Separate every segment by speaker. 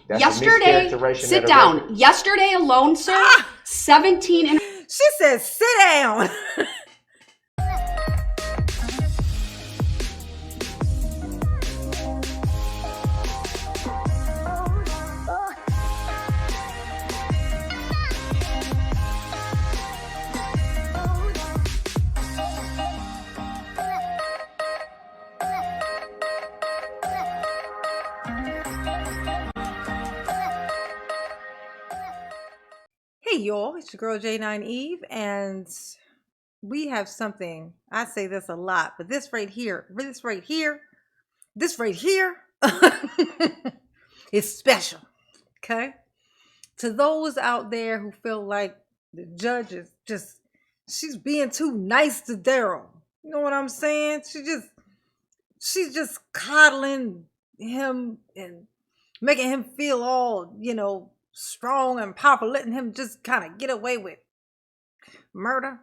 Speaker 1: That's
Speaker 2: Yesterday, sit down. Record. Yesterday alone, sir, 17 and...
Speaker 3: She said, sit down. Hey y'all, it's your girl J9 Eve, and we have something. I say this a lot, but this right here is special. Okay? To those out there who feel like the judge is she's being too nice to Darrell. You know what I'm saying? She's just coddling him and making him feel all, strong and powerful, letting him just kind of get away with murder.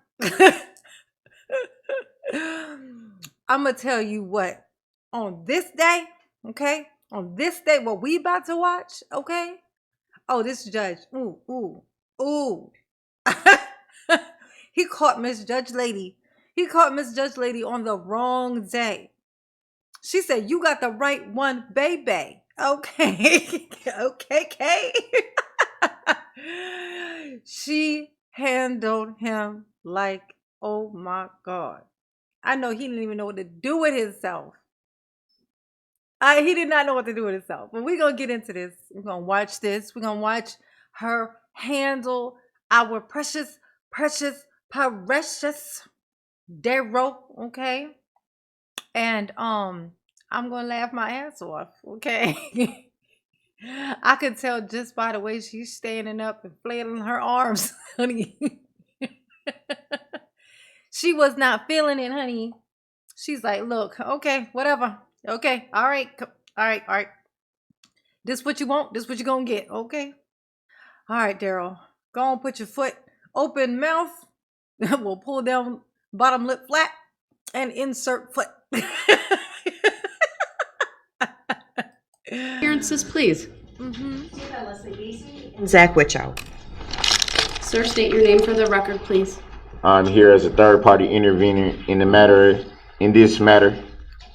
Speaker 3: I'm gonna tell you what, on this day, what we about to watch, okay? Oh, this judge, ooh. He caught Miss Judge Lady on the wrong day. She said, "You got the right one, baby." Okay. Okay. She handled him like, oh my God. I know he didn't even know what to do with himself. He did not know what to do with himself. But we're going to get into this. We're going to watch this. We're going to watch her handle our precious Darrell, okay? And I'm going to laugh my ass off, okay? I could tell just by the way she's standing up and flailing her arms, honey. She was not feeling it, honey. She's like, look, okay, whatever. Okay, all right. This what you want, this what you're going to get, okay? All right, Darrell, go on, put your foot open mouth. We'll pull down bottom lip flat and insert foot.
Speaker 2: Appearances, please.
Speaker 4: Zach Witchow.
Speaker 2: Sir, state your name for the record, please.
Speaker 1: I'm here as a third-party intervener in this matter.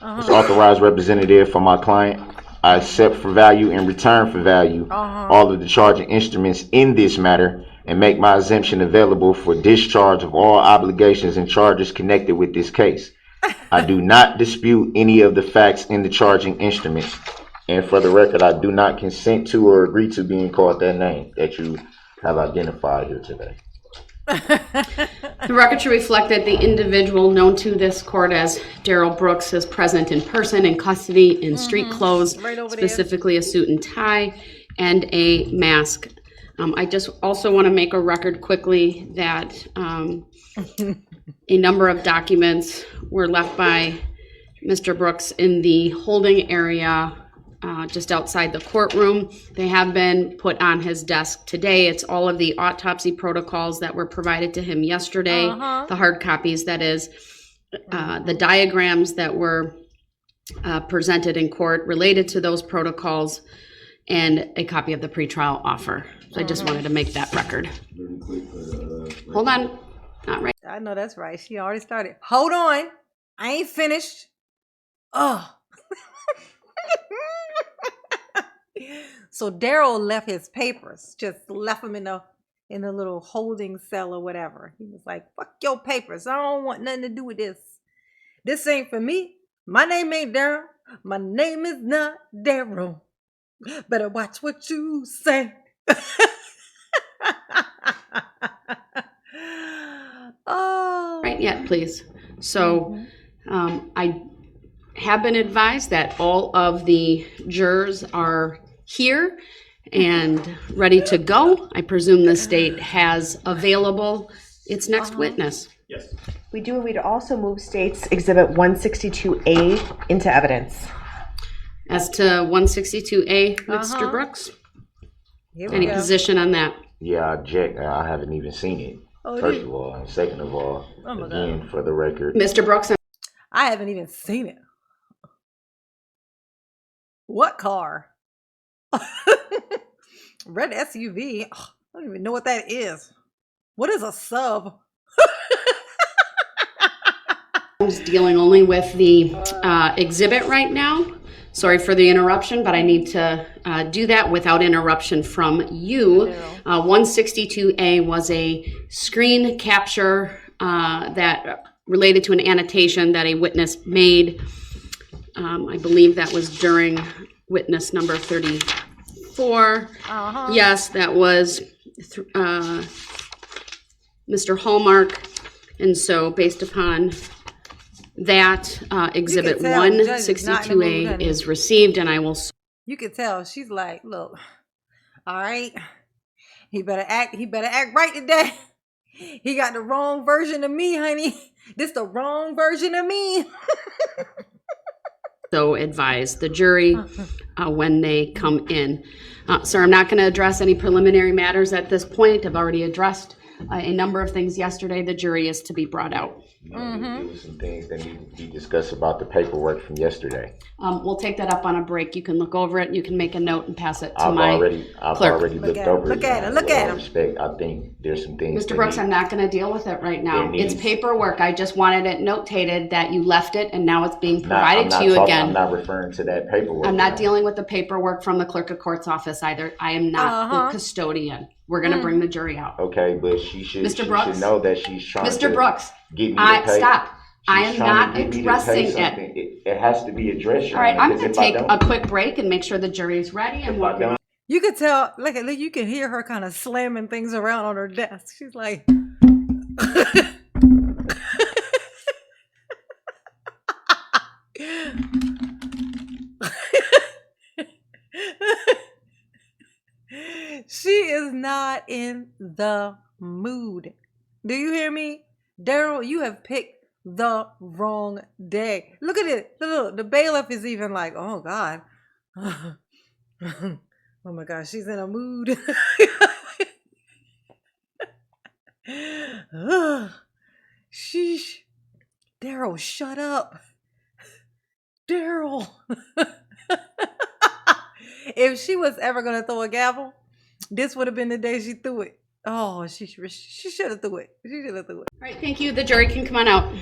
Speaker 1: As authorized representative for my client, I accept for value and return for value all of the charging instruments in this matter and make my exemption available for discharge of all obligations and charges connected with this case. I do not dispute any of the facts in the charging instruments. And for the record, I do not consent to or agree to being called that name that you have identified here today.
Speaker 2: The record should reflect that the individual known to this court as Darrell Brooks is present in person in custody in street clothes, specifically a suit and tie and a mask. I just also want to make a record quickly that a number of documents were left by Mr. Brooks in the holding area just outside the courtroom. They have been put on his desk today. It's all of the autopsy protocols that were provided to him yesterday, the hard copies, that is, the diagrams that were presented in court related to those protocols, and a copy of the pretrial offer. So I just wanted to make that record. Hold on. Not right.
Speaker 3: I know that's right. She already started. Hold on. I ain't finished. Oh. So Darrell left his papers, just left them in a little holding cell or whatever. He was like, fuck your papers. I don't want nothing to do with this. This ain't for me. My name ain't Darrell. My name is not Darrell. Better watch what you say. Oh.
Speaker 2: Right yet, please. So I have been advised that all of the jurors are here and ready to go. I presume the state has available its next witness.
Speaker 4: Yes. We do. We'd also move State's Exhibit 162A into evidence.
Speaker 2: As to 162A, Mr. Brooks? Any position on that?
Speaker 1: Yeah, I object. I haven't even seen it. First of all, and second of all, again, for the record,
Speaker 2: Mr. Brooks.
Speaker 3: I haven't even seen it. What car? Red SUV. Ugh, I don't even know what that is. What is a sub?
Speaker 2: I'm just dealing only with the exhibit right now. Sorry for the interruption, but I need to do that without interruption from you. 162A was a screen capture that related to an annotation that a witness made. I believe that was during witness number 34. Yes, that was Mr. Hallmark. And so based upon that, exhibit
Speaker 3: tell the judge is not in the mood,
Speaker 2: 162A
Speaker 3: honey.
Speaker 2: is received, and I will.
Speaker 3: You could tell she's like, look, all right, he better act right today. He got the wrong version of me, honey. This the wrong version of me.
Speaker 2: So advise the jury when they come in. Sir, I'm not going to address any preliminary matters at this point. I've already addressed a number of things yesterday. The jury is to be brought out.
Speaker 1: There were some things that need to be discussed about the paperwork from yesterday.
Speaker 2: We'll take that up on a break. You can look over it. You can make a note and pass it to
Speaker 1: I've
Speaker 2: my
Speaker 1: already
Speaker 2: clerk.
Speaker 1: looked over it.
Speaker 3: Look at
Speaker 1: With all
Speaker 3: him.
Speaker 1: respect, I think there's some things.
Speaker 2: Mr. Brooks, I'm not going to deal with it right now.
Speaker 1: It
Speaker 2: It's
Speaker 1: needs-
Speaker 2: paperwork. I just wanted it notated that you left it and now it's being provided to you
Speaker 1: I'm
Speaker 2: again.
Speaker 1: not referring to that paperwork.
Speaker 2: I'm not dealing with the paperwork from the clerk of court's office either. I am not the custodian. We're going to bring the jury out.
Speaker 1: Okay, but she should
Speaker 2: Brooks?
Speaker 1: know that she's trying
Speaker 2: Mr.
Speaker 1: to
Speaker 2: Brooks,
Speaker 1: get me to pay.
Speaker 2: stop. I
Speaker 1: She's
Speaker 2: am
Speaker 1: trying
Speaker 2: not
Speaker 1: to get me to pay
Speaker 2: addressing it.
Speaker 1: something. It has to be addressed. Your
Speaker 2: All right,
Speaker 1: Honor,
Speaker 2: I'm going
Speaker 1: because
Speaker 2: to
Speaker 1: if I
Speaker 2: take
Speaker 1: don't-
Speaker 2: a quick break and make sure the jury is ready. And
Speaker 1: if I don't-
Speaker 3: You could tell, like you can hear her kind of slamming things around on her desk. She's like, she is not in the mood. Do you hear me? Darrell, you have picked the wrong day. Look at it. Look, the bailiff is even like, oh God. Oh my gosh, she's in a mood. Sheesh. Darrell, shut up. Darrell. If she was ever going to throw a gavel, this would have been the day she threw it. Oh, she should have threw it. She should have threw it.
Speaker 2: All right, thank you. The jury can come on out.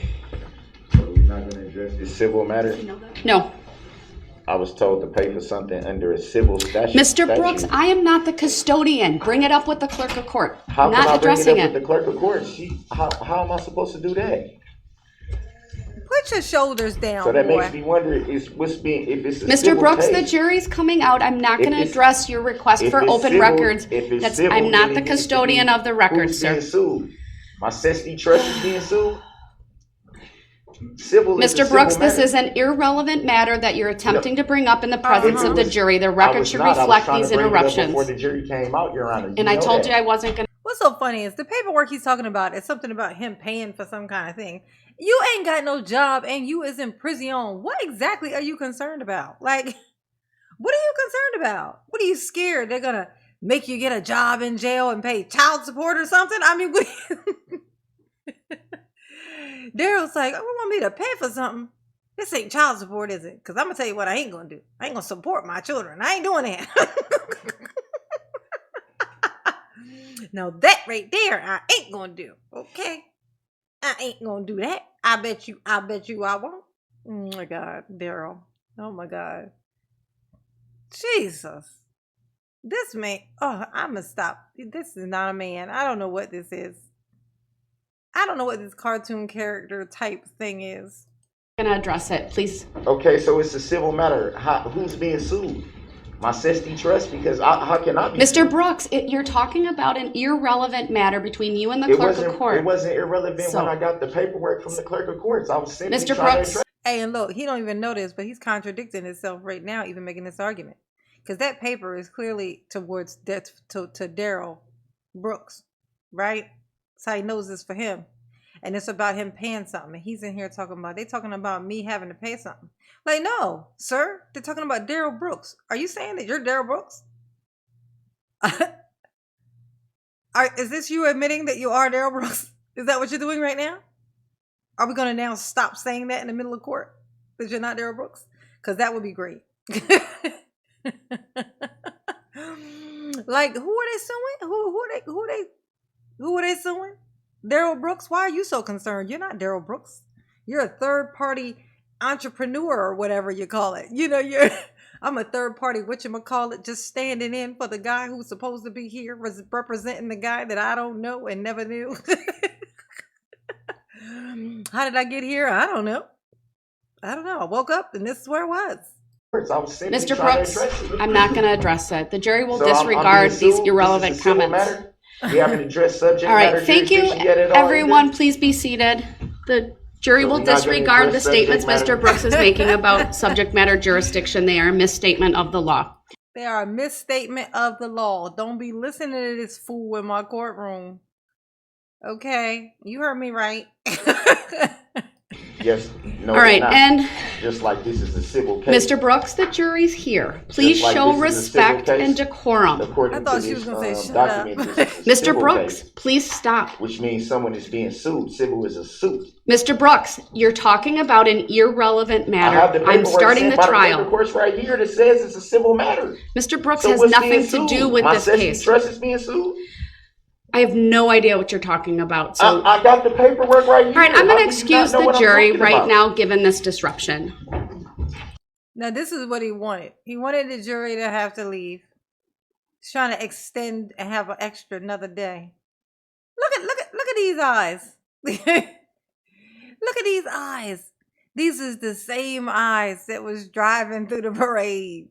Speaker 1: So we're not going to address this civil matter.
Speaker 2: No.
Speaker 1: I was told to pay for something under a civil statute.
Speaker 2: Mr. Brooks, I am not the custodian. Bring it up with the clerk of court.
Speaker 1: How
Speaker 2: Not
Speaker 1: can I bring
Speaker 2: addressing
Speaker 1: it up
Speaker 2: it.
Speaker 1: with the clerk of court? How am I supposed to do that?
Speaker 3: Put your shoulders down,
Speaker 1: So that
Speaker 3: boy.
Speaker 1: makes me wonder if it's a
Speaker 2: Mr.
Speaker 1: civil
Speaker 2: Brooks, the
Speaker 1: case.
Speaker 2: jury's coming out. I'm not
Speaker 1: If
Speaker 2: going to
Speaker 1: it's-
Speaker 2: address your request
Speaker 1: if
Speaker 2: for
Speaker 1: it's
Speaker 2: open
Speaker 1: civil-
Speaker 2: records.
Speaker 1: if it's civil,
Speaker 2: I'm not
Speaker 1: then
Speaker 2: the
Speaker 1: it needs to
Speaker 2: custodian
Speaker 1: be
Speaker 2: of the records,
Speaker 1: who's
Speaker 2: sir.
Speaker 1: being sued. My Custody Trust is being sued. Civil is a
Speaker 2: Mr.
Speaker 1: civil
Speaker 2: Brooks, this
Speaker 1: matter.
Speaker 2: is an irrelevant matter that you're attempting to bring up in the presence
Speaker 1: If it
Speaker 2: of the
Speaker 1: was-
Speaker 2: jury. The
Speaker 1: I
Speaker 2: record
Speaker 1: was
Speaker 2: should
Speaker 1: not. I was
Speaker 2: reflect
Speaker 1: trying
Speaker 2: these
Speaker 1: to bring it up
Speaker 2: interruptions.
Speaker 1: before the jury came out, Your Honor.
Speaker 2: And I
Speaker 1: know
Speaker 2: told
Speaker 1: that.
Speaker 2: you I wasn't going to.
Speaker 3: What's so funny is the paperwork he's talking about is something about him paying for some kind of thing. You ain't got no job and you is in prison. What exactly are you concerned about? Like, what are you concerned about? What are you scared? They're going to make you get a job in jail and pay child support or something? I mean, Darrell's like, oh, you want me to pay for something? This ain't child support, is it? Because I'm going to tell you what I ain't going to do. I ain't going to support my children. I ain't doing that. Now that right there, I ain't going to do. Okay? I ain't going to do that. I bet you I won't. Oh my God, Darrell. Oh my God. Jesus. This man, oh, I'm going to stop. This is not a man. I don't know what this is. I don't know what this cartoon character type thing is.
Speaker 2: I'm going to address it, please.
Speaker 1: Okay, so it's a civil matter. Who's being sued? My Custody Trust? Because how can I be
Speaker 2: Mr.
Speaker 1: sued?
Speaker 2: Brooks, you're talking about an irrelevant matter between you and the clerk of court.
Speaker 1: It wasn't irrelevant
Speaker 2: So-
Speaker 1: when I got the paperwork from the clerk of courts. I was simply
Speaker 2: Mr.
Speaker 1: trying
Speaker 2: Brooks,
Speaker 1: to address.
Speaker 3: Hey, and look, he don't even know this, but he's contradicting himself right now, even making this argument. Because that paper is clearly towards to Darrell Brooks, right? That's how he knows this for him. And it's about him paying something. And he's in here talking about me having to pay something. Like, no, sir. They're talking about Darrell Brooks. Are you saying that you're Darrell Brooks? Is this you admitting that you are Darrell Brooks? Is that what you're doing right now? Are we going to now stop saying that in the middle of court? That you're not Darrell Brooks? Because that would be great. Like, who are they suing? Who are they suing? Darrell Brooks? Why are you so concerned? You're not Darrell Brooks. You're a third party entrepreneur or whatever you call it. You know, I'm a third party whatchamacallit, just standing in for the guy who's supposed to be here representing the guy that I don't know and never knew. How did I get here? I don't know. I woke up and this is where I was.
Speaker 2: Mr. Brooks, I'm not going to address it. The jury will disregard these irrelevant comments.
Speaker 1: We haven't addressed subject
Speaker 2: All right,
Speaker 1: matter
Speaker 2: thank you,
Speaker 1: jurisdiction yet at all
Speaker 2: everyone.
Speaker 1: either?
Speaker 2: Please be seated. The jury
Speaker 1: So
Speaker 2: will
Speaker 1: we're not gonna
Speaker 2: disregard the
Speaker 1: address subject
Speaker 2: statements
Speaker 1: matter?
Speaker 2: Mr. Brooks is making about subject matter jurisdiction. They are a misstatement of the law.
Speaker 3: They are a misstatement of the law. Don't be listening to this fool in my courtroom. Okay, you heard me right.
Speaker 1: Yes. No,
Speaker 2: All right,
Speaker 1: it's not.
Speaker 2: and
Speaker 1: Just like this is a civil case.
Speaker 2: Mr. Brooks, the jury's here. Please
Speaker 1: Just like
Speaker 2: show
Speaker 1: this is a civil
Speaker 2: respect
Speaker 1: case.
Speaker 2: and decorum.
Speaker 1: According
Speaker 3: I thought
Speaker 1: to
Speaker 3: she was
Speaker 1: this,
Speaker 3: gonna say, "Shut up."
Speaker 1: document, this is a
Speaker 2: Mr.
Speaker 1: civil
Speaker 2: Brooks,
Speaker 1: case,
Speaker 2: please stop.
Speaker 1: which means someone is being sued. Civil is a suit.
Speaker 2: Mr. Brooks, you're talking about an irrelevant
Speaker 1: I have
Speaker 2: matter.
Speaker 1: the
Speaker 2: I'm
Speaker 1: paperwork
Speaker 2: starting
Speaker 1: sent
Speaker 2: the
Speaker 1: by paper
Speaker 2: trial.
Speaker 1: course right here that says it's a civil matter.
Speaker 2: Mr. Brooks
Speaker 1: So
Speaker 2: has
Speaker 1: what's
Speaker 2: nothing
Speaker 1: being
Speaker 2: to
Speaker 1: sued?
Speaker 2: do with
Speaker 1: My
Speaker 2: this
Speaker 1: Sesame
Speaker 2: case.
Speaker 1: Trust is being sued.
Speaker 2: I have no idea what you're talking about. So,
Speaker 1: I got the paperwork right here.
Speaker 2: all right, I'm
Speaker 1: How
Speaker 2: going to
Speaker 1: do you not
Speaker 2: excuse
Speaker 1: know
Speaker 2: the
Speaker 1: what I'm
Speaker 2: jury
Speaker 1: talking
Speaker 2: right
Speaker 1: about?
Speaker 2: now, given this disruption.
Speaker 3: Now, this is what he wanted. He wanted the jury to have to leave. He's trying to extend and have an extra another day. Look at these eyes. Look at these eyes. These is the same eyes that was driving through the parade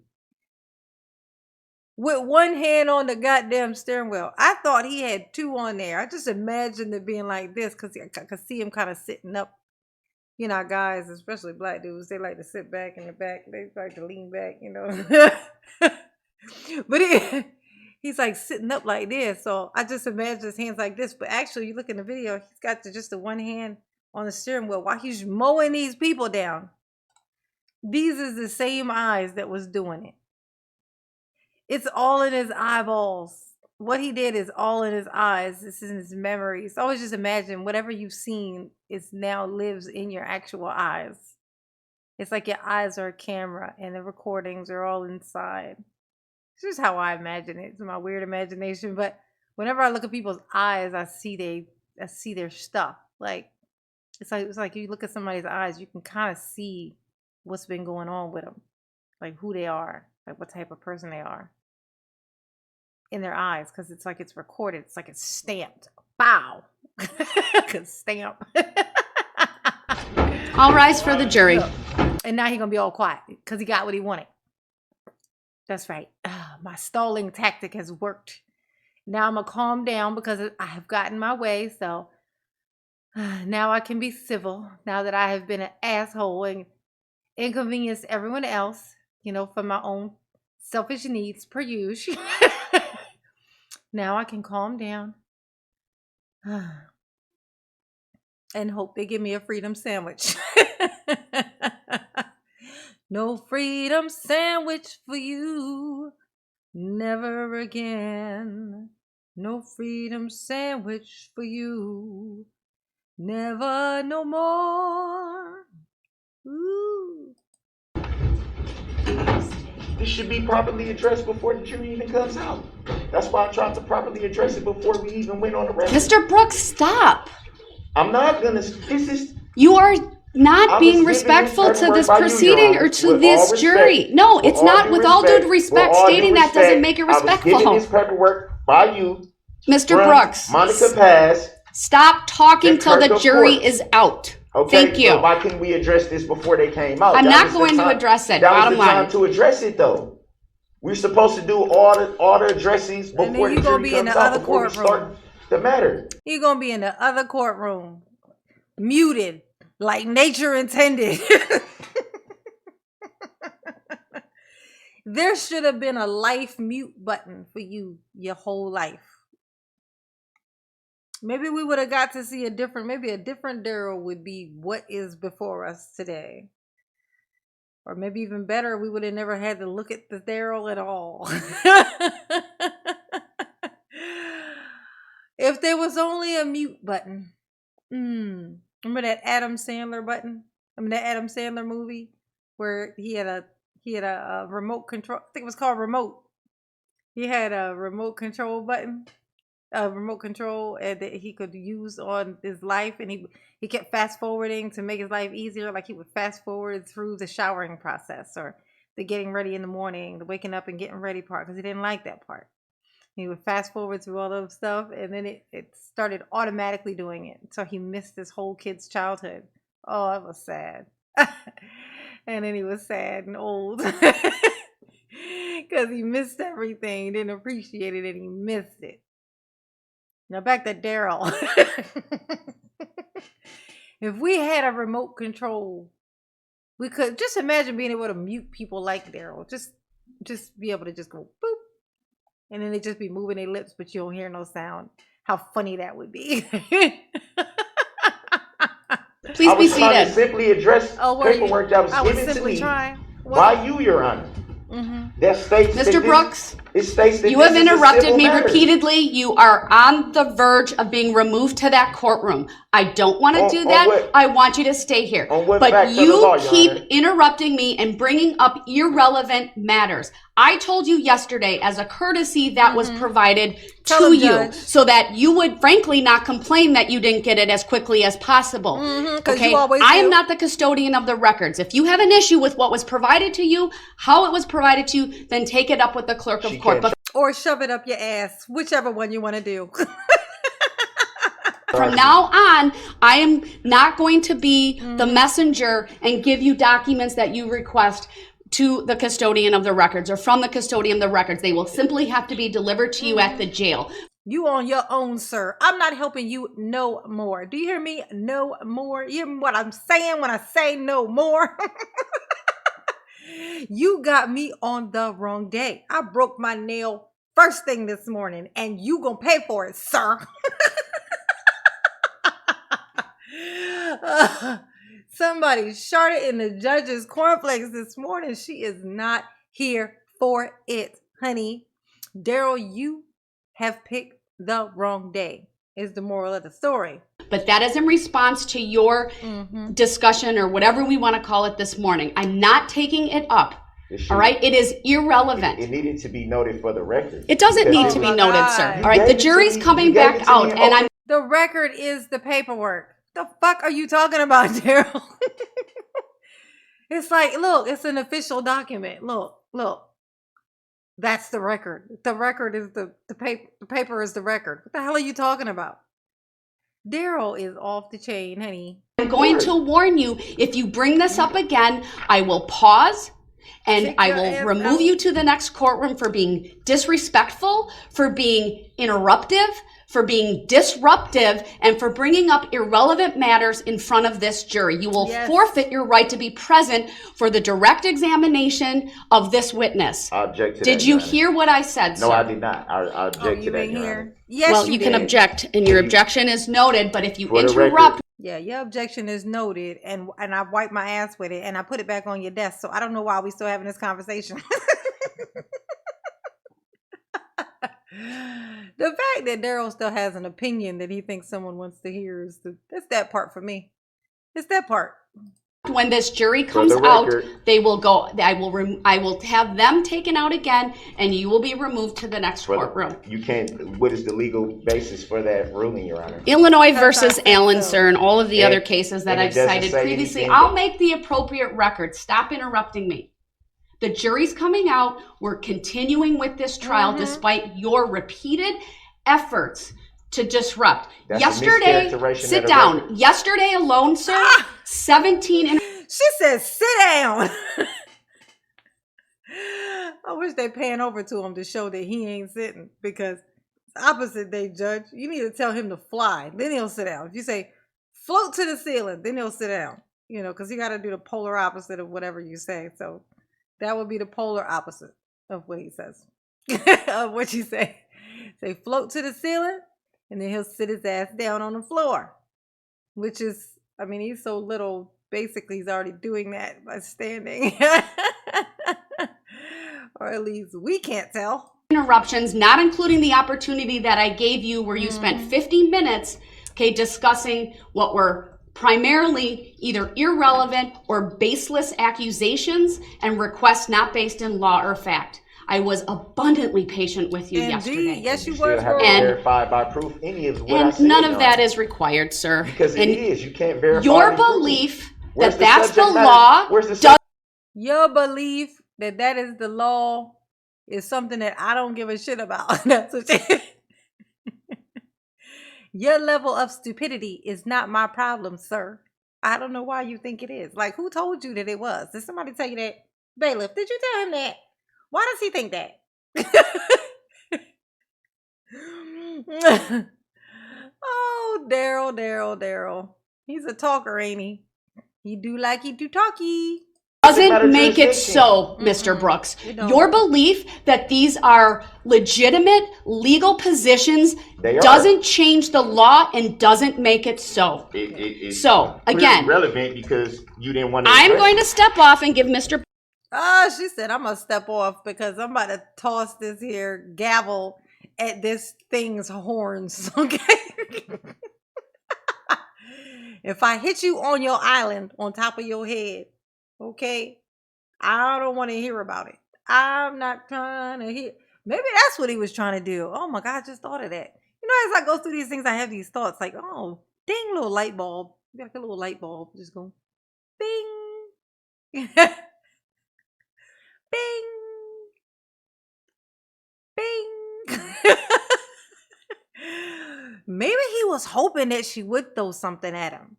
Speaker 3: with one hand on the goddamn steering wheel. I thought he had two on there. I just imagined it being like this because I could see him kind of sitting up. You know, guys, especially black dudes, they like to sit back in the back. They like to lean back, you know. But he's like sitting up like this. So I just imagine his hands like this. But actually, you look in the video, he's got just the one hand on the steering wheel while he's mowing these people down. These is the same eyes that was doing it. It's all in his eyeballs. What he did is all in his eyes. This is in his memories. Always just imagine whatever you've seen is now lives in your actual eyes. It's like your eyes are a camera and the recordings are all inside. It's just how I imagine it. It's my weird imagination. But whenever I look at people's eyes, I see their stuff. Like it's like you look at somebody's eyes, you can kind of see what's been going on with them, like who they are, like what type of person they are. In their eyes, because it's like it's recorded. It's like it's stamped. Bow. Stamp.
Speaker 2: All rise for the jury.
Speaker 3: And now he's gonna be all quiet because he got what he wanted. That's right. My stalling tactic has worked. Now I'm gonna calm down because I have gotten my way. So now I can be civil. Now that I have been an asshole and inconvenienced everyone else, you know, for my own selfish needs per usual. Now I can calm down and hope they give me a freedom sandwich. No freedom sandwich for you, never again. No freedom sandwich for you, never no more. Ooh.
Speaker 1: This should be properly addressed before the jury even comes out. That's why I tried to properly address it before we even went on the record.
Speaker 2: Mr. Brooks, stop.
Speaker 1: I'm not gonna. This is.
Speaker 2: You are not
Speaker 1: I
Speaker 2: being
Speaker 1: was given
Speaker 2: respectful
Speaker 1: this
Speaker 2: to
Speaker 1: paperwork
Speaker 2: this
Speaker 1: by you, Your
Speaker 2: proceeding
Speaker 1: Honor,
Speaker 2: or to
Speaker 1: with
Speaker 2: this
Speaker 1: all
Speaker 2: jury.
Speaker 1: respect.
Speaker 2: No,
Speaker 1: With
Speaker 2: it's
Speaker 1: all
Speaker 2: not.
Speaker 1: due
Speaker 2: With all due
Speaker 1: respect,
Speaker 2: respect,
Speaker 1: with all due
Speaker 2: stating that
Speaker 1: respect,
Speaker 2: doesn't make it
Speaker 1: I was given
Speaker 2: respectful.
Speaker 1: this paperwork by you,
Speaker 2: Mr.
Speaker 1: from
Speaker 2: Brooks,
Speaker 1: Monica Paz.
Speaker 2: stop talking
Speaker 1: and
Speaker 2: till the
Speaker 1: Kirk
Speaker 2: jury
Speaker 1: Court.
Speaker 2: is out.
Speaker 1: Okay,
Speaker 2: Thank you.
Speaker 1: so why couldn't we address this before they came out?
Speaker 2: I'm
Speaker 1: That
Speaker 2: not
Speaker 1: was the
Speaker 2: going to
Speaker 1: time-
Speaker 2: address it,
Speaker 1: That
Speaker 2: bottom
Speaker 1: was the
Speaker 2: line.
Speaker 1: time to address it, though. We're supposed to do all the addressings
Speaker 3: then
Speaker 1: before
Speaker 3: you
Speaker 1: the
Speaker 3: gonna
Speaker 1: jury
Speaker 3: be in
Speaker 1: comes
Speaker 3: the
Speaker 1: out,
Speaker 3: other
Speaker 1: before we
Speaker 3: courtroom.
Speaker 1: start the matter.
Speaker 3: You're gonna be in the other courtroom, muted, like nature intended. There should have been a life mute button for you your whole life. Maybe we would have got to see a different Darrell would be what is before us today. Or maybe even better, we would have never had to look at the Darrell at all. If there was only a mute button. Remember that Adam Sandler button? Remember that Adam Sandler movie where he had a remote control? I think it was called Remote. He had a remote control button, a remote control that he could use on his life, and he kept fast forwarding to make his life easier. Like he would fast forward through the showering process or the getting ready in the morning, the waking up and getting ready part, because he didn't like that part. He would fast forward through all those stuff, and then it started automatically doing it. So he missed his whole kid's childhood. Oh, that was sad. And then he was sad and old because he missed everything, didn't appreciate it, and he missed it. Now back to Darrell. If we had a remote control, we could just imagine being able to mute people like Darrell. Just be able to just go boop. And then they just be moving their lips, but you don't hear no sound. How funny that would be.
Speaker 2: Please be seated.
Speaker 1: I was trying to simply address paperwork that was given to me by you, Your Honor. That states
Speaker 2: Mr. Brooks,
Speaker 1: it states that
Speaker 2: you have interrupted me repeatedly. You are on the verge of being removed to that courtroom. I don't want to do that. I want you to stay here. But you keep interrupting me and bringing up irrelevant matters. I told you yesterday, as a courtesy, that was provided to you so that you would frankly not complain that you didn't get it as quickly as possible. Okay, I am not the custodian of the records. If you have an issue with what was provided to you, how it was provided to you, then take it up with the clerk of court. But
Speaker 3: or shove it up your ass, whichever one you want to do.
Speaker 2: from now on, I am not going to be the messenger and give you documents that you request to the custodian of the records or from the custodian of the records. They will simply have to be delivered to you at the jail.
Speaker 3: You on your own, sir. I'm not helping you no more. Do you hear me? No more. You hear what I'm saying when I say no more? You got me on the wrong day. I broke my nail first thing this morning, and you gonna pay for it, sir. Somebody sharted in the judge's cornflakes this morning. She is not here for it, honey. Darrell, you have picked the wrong day, is the moral of the story.
Speaker 2: But that is in response to your discussion or whatever we want to call it this morning. I'm not taking it up. All right? It is irrelevant.
Speaker 1: It needed to be noted for the record.
Speaker 2: It doesn't need to be noted, sir. All right? The jury's coming back out, and I'm...
Speaker 3: The record is the paperwork. The fuck are you talking about, Darrell? It's like, look, it's an official document. Look. That's the record. The record is the paper. The paper is the record. What the hell are you talking about? Darrell is off the chain, honey.
Speaker 2: I'm going to warn you, if you bring this up again, I will pause and I will remove you to the next courtroom for being disrespectful, for being interruptive, for being disruptive, and for bringing up irrelevant matters in front of this jury. You will forfeit your right to be present for the direct examination of this witness.
Speaker 1: I object to that.
Speaker 2: Did you hear what I said, sir?
Speaker 1: No, I did not. I object to that, Your Honor.
Speaker 3: Yes,
Speaker 2: well, you can object, and your objection is noted, but if you interrupt...
Speaker 3: Yeah, your objection is noted, and I wiped my ass with it, and I put it back on your desk, so I don't know why we still having this conversation. The fact that Darrell still has an opinion that he thinks someone wants to hear that's that part for me. It's that part.
Speaker 2: When this jury comes out, they will go. I will have them taken out again, and you will be removed to the next courtroom.
Speaker 1: You can't. What is the legal basis for that ruling, Your Honor?
Speaker 2: Illinois versus Allen, sir, and all of the other cases that I've cited previously. I'll make the appropriate record. Stop interrupting me. The jury's coming out. We're continuing with this trial despite your repeated efforts to disrupt. Yesterday, sit down. Yesterday alone, sir, 17.
Speaker 3: She says, sit down. I wish they pan over to him to show that he ain't sitting, because it's opposite day, Judge. You need to tell him to fly. Then he'll sit down. If you say, float to the ceiling, then he'll sit down. You know, because you got to do the polar opposite of whatever you say. So that would be the polar opposite of what he says. Of what you say. Say, float to the ceiling. And then he'll sit his ass down on the floor, which is, I mean, he's so little, basically he's already doing that by standing. Or at least we can't tell.
Speaker 2: Interruptions, not including the opportunity that I gave you where you spent 50 minutes, okay, discussing what were primarily either irrelevant or baseless accusations and requests not based in law or fact. I was abundantly patient with you yesterday.
Speaker 3: Yes, you
Speaker 1: You still
Speaker 3: was.
Speaker 1: have to
Speaker 2: And-
Speaker 1: verify by proof any of what I
Speaker 2: And
Speaker 1: said.
Speaker 2: none of
Speaker 1: Your
Speaker 2: that
Speaker 1: Honor.
Speaker 2: is required, sir.
Speaker 1: Because it
Speaker 2: And
Speaker 1: is. You can't verify
Speaker 2: your
Speaker 1: any proof.
Speaker 2: belief
Speaker 1: Where's
Speaker 2: that
Speaker 1: the
Speaker 2: that's the
Speaker 1: subject matter?
Speaker 2: law
Speaker 1: Where's the
Speaker 2: does
Speaker 3: Your belief that that is the law is something that I don't give a shit about. That's what your level of stupidity is not my problem, sir. I don't know why you think it is. Like, who told you that it was? Did somebody tell you that? Bailiff, did you tell him that? Why does he think that? Oh, Daryl. He's a talker, ain't he? He do like he do talky.
Speaker 2: doesn't make it so, Mr. Brooks.
Speaker 3: It don't.
Speaker 2: Your belief that these are legitimate legal positions
Speaker 1: They are.
Speaker 2: doesn't change the law and doesn't make it so.
Speaker 1: It's
Speaker 2: So,
Speaker 1: clearly
Speaker 2: again,
Speaker 1: relevant because you didn't want to.
Speaker 2: I'm going to step off and give Mr.
Speaker 3: She said, I'm going to step off because I'm about to toss this here gavel at this thing's horns, okay? If I hit you on your island on top of your head, okay, I don't want to hear about it. I'm not trying to hear. Maybe that's what he was trying to do. Oh my God, I just thought of that. You know, as I go through these things, I have these thoughts like, oh, ding, little light bulb. Like a little light bulb. Just go, bing. Bing. Bing. Maybe he was hoping that she would throw something at him.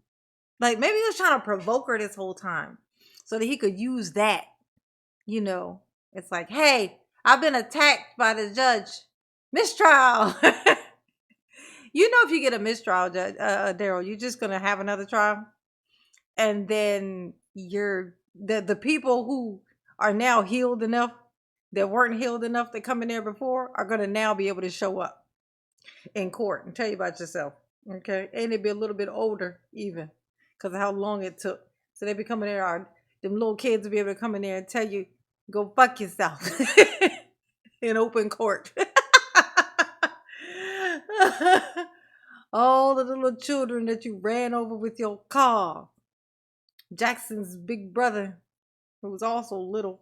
Speaker 3: Like maybe he was trying to provoke her this whole time so that he could use that. You know, it's like, hey, I've been attacked by the judge. Mistrial. You know, if you get a mistrial, Judge Daryl, you're just gonna have another trial, and then the people who are now healed enough that weren't healed enough to come in there before are gonna now be able to show up in court and tell you about yourself. Okay, and they'd be a little bit older even because of how long it took. So they be coming there, them little kids will be able to come in there and tell you, go fuck yourself in open court. All the little children that you ran over with your car. Jackson's big brother, who was also little,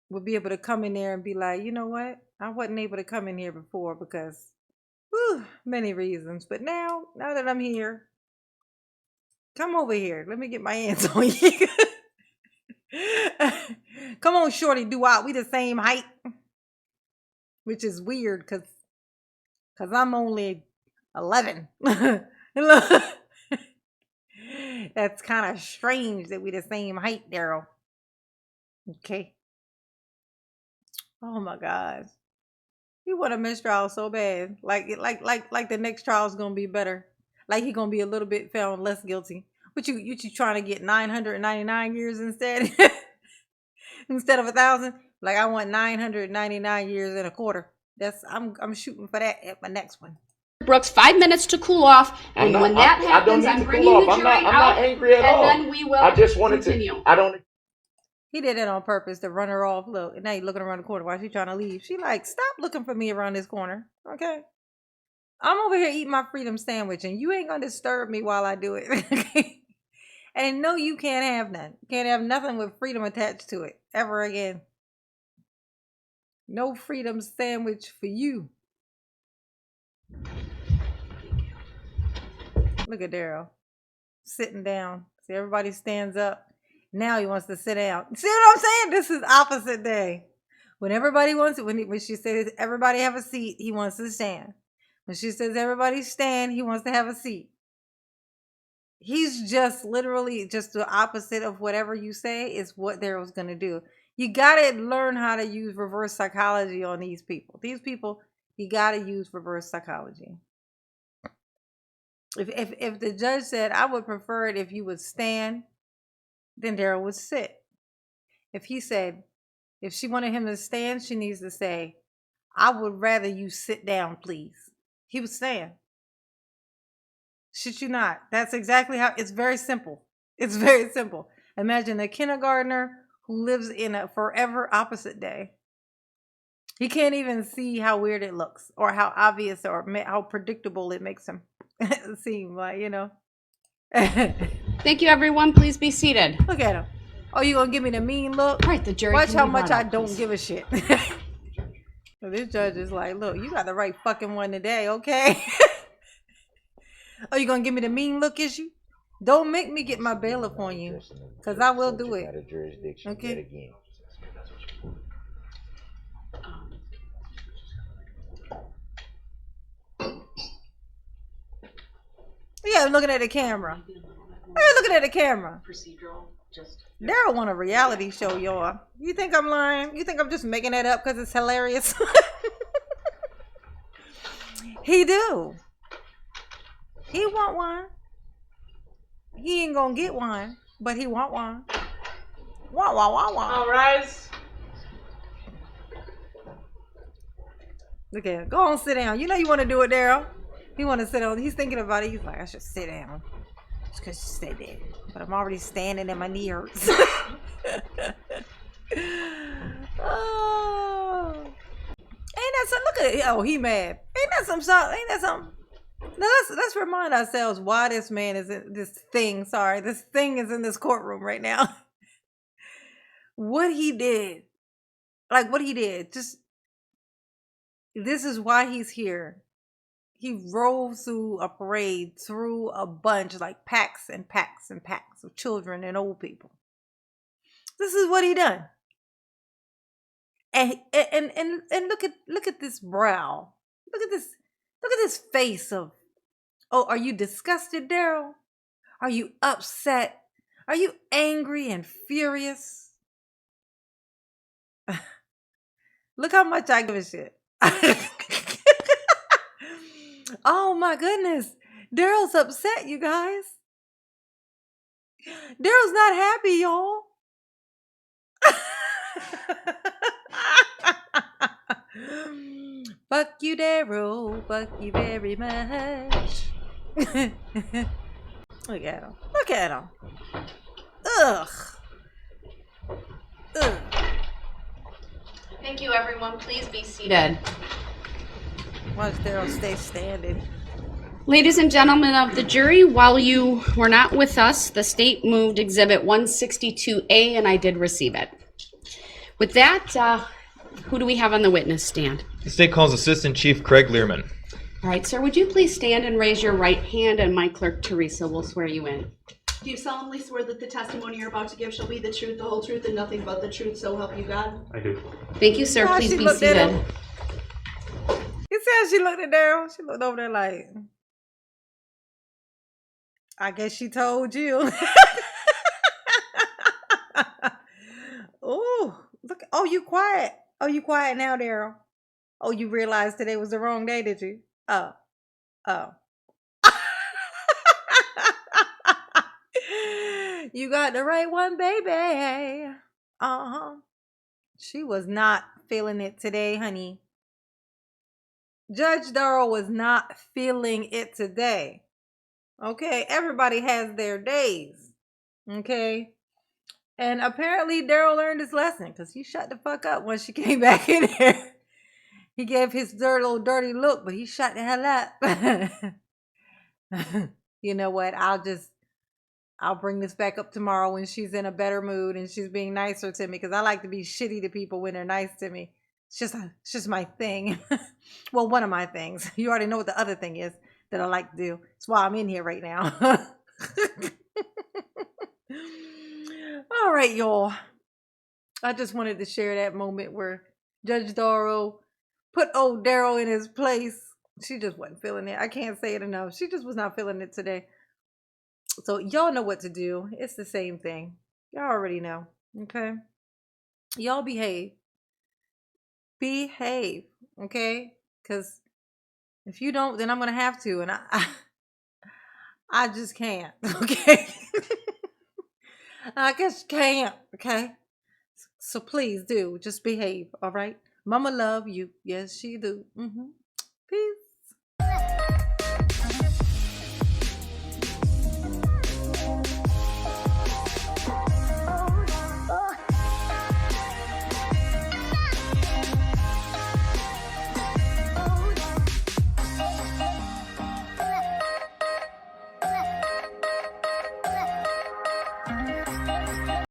Speaker 3: would be able to come in there and be like, you know what? I wasn't able to come in here before because many reasons. But now that I'm here, come over here. Let me get my hands on you. Come on, shorty, do-out. We the same height. Which is weird because I'm only 11. That's kind of strange that we the same height, Daryl. Okay. Oh my gosh. He want a mistrial so bad. Like the next trial is gonna be better. Like he gonna be a little bit found less guilty. But you trying to get 999 years instead? Instead of 1,000? Like I want 999 years and a quarter. I'm shooting for that at my next one.
Speaker 2: Brooks 5 minutes to cool off, and when that happens, I'm bringing the jury
Speaker 1: I'm
Speaker 2: out,
Speaker 1: not angry at all.
Speaker 2: and then we will
Speaker 1: I just wanted
Speaker 2: continue.
Speaker 1: to. I don't.
Speaker 3: He did it on purpose to run her off. Look, and now he's looking around the corner while she's trying to leave. She like, stop looking for me around this corner, okay? I'm over here eating my freedom sandwich, and you ain't gonna disturb me while I do it. And no, you can't have none. Can't have nothing with freedom attached to it ever again. No freedom sandwich for you. Look at Daryl sitting down. See, everybody stands up. Now he wants to sit down. See what I'm saying? This is opposite day. When everybody wants it, when she says everybody have a seat, he wants to stand. When she says everybody stand, he wants to have a seat. He's just literally just the opposite of whatever you say is what Daryl's going to do. You got to learn how to use reverse psychology on these people. These people, you got to use reverse psychology. If the judge said, I would prefer it if you would stand, then Daryl would sit. If he said, if she wanted him to stand, she needs to say, I would rather you sit down, please. He would stand. Should you not? That's exactly how, it's very simple. It's very simple. Imagine a kindergartner who lives in a forever opposite day. He can't even see how weird it looks or how obvious or how predictable it makes him seem like, you know.
Speaker 2: Thank you, everyone. Please be seated.
Speaker 3: Look at him. Oh, you gonna give me the mean look?
Speaker 2: All right, the jury.
Speaker 3: Watch
Speaker 2: can
Speaker 3: how
Speaker 2: be
Speaker 3: much
Speaker 2: brought
Speaker 3: I
Speaker 2: up,
Speaker 3: don't
Speaker 2: please.
Speaker 3: give a shit. This judge is like, look, you got the right fucking one today, okay? Oh, you gonna give me the mean look issue? Don't make me get my bailiff on you, because I will do it. Okay? Yeah, looking at the camera. Hey, looking at the camera. Daryl want a reality show, y'all. You think I'm lying? You think I'm just making that up because it's hilarious? He do. He want one. He ain't gonna get one, but he want one. Want.
Speaker 5: All rise.
Speaker 3: Look at him. Go on, sit down. You know you want to do it, Daryl. He want to sit down. He's thinking about it. He's like, I should sit down. It's because you stay there. But I'm already standing and my knee hurts. Oh. Ain't that something? Look at it. Oh, he mad. Ain't that something? Now let's remind ourselves why this man is in this thing. Sorry, this thing is in this courtroom right now. What he did. Like what he did. Just this is why he's here. He rode through a parade, through a bunch, like packs and packs and packs of children and old people. This is what he done. And look at this brow. Look at this face of, oh, are you disgusted, Daryl? Are you upset? Are you angry and furious? Look how much I give a shit. Oh my goodness. Daryl's upset, you guys. Daryl's not happy, y'all. Fuck you, Daryl. Fuck you very much. Look at him. Look at him. Ugh. Ugh.
Speaker 2: Thank you, everyone. Please be seated.
Speaker 3: Watch Daryl stay standing.
Speaker 2: Ladies and gentlemen of the jury, while you were not with us, the state moved Exhibit 162A, and I did receive it. With that, who do we have on the witness stand?
Speaker 6: The state calls Assistant Chief Craig Learman.
Speaker 2: All right, sir, would you please stand and raise your right hand, and my clerk, Teresa, will swear you in.
Speaker 7: Do you solemnly swear that the testimony you're about to give shall be the truth, the whole truth, and nothing but the truth, so help you God?
Speaker 6: I do.
Speaker 2: Thank you, sir.
Speaker 3: Oh,
Speaker 2: Please
Speaker 3: she
Speaker 2: be
Speaker 3: looked at
Speaker 2: seated.
Speaker 3: him. You said she looked at Daryl. She looked over there like, I guess she told you. Oh, look. Oh, you quiet. Oh, you quiet now, Daryl. Oh, you realized today was the wrong day, did you? Oh. You got the right one, baby. She was not feeling it today, honey. Judge Darrell was not feeling it today. Okay, everybody has their days. Okay, and apparently Daryl learned his lesson because he shut the fuck up when she came back in there. He gave his dirty look, but he shut the hell up. You know what? I'll bring this back up tomorrow when she's in a better mood and she's being nicer to me, because I like to be shitty to people when they're nice to me. It's just my thing. Well, one of my things. You already know what the other thing is that I like to do. That's why I'm in here right now. All right, y'all. I just wanted to share that moment where Judge Darrow put old Daryl in his place. She just wasn't feeling it. I can't say it enough. She just was not feeling it today. So y'all know what to do. It's the same thing. Y'all already know. Okay? Y'all behave. Behave. Okay? Because if you don't, then I'm going to have to. And I just can't. Okay? I just can't. Okay? So please do. Just behave. All right? Mama love you. Yes, she do. Peace.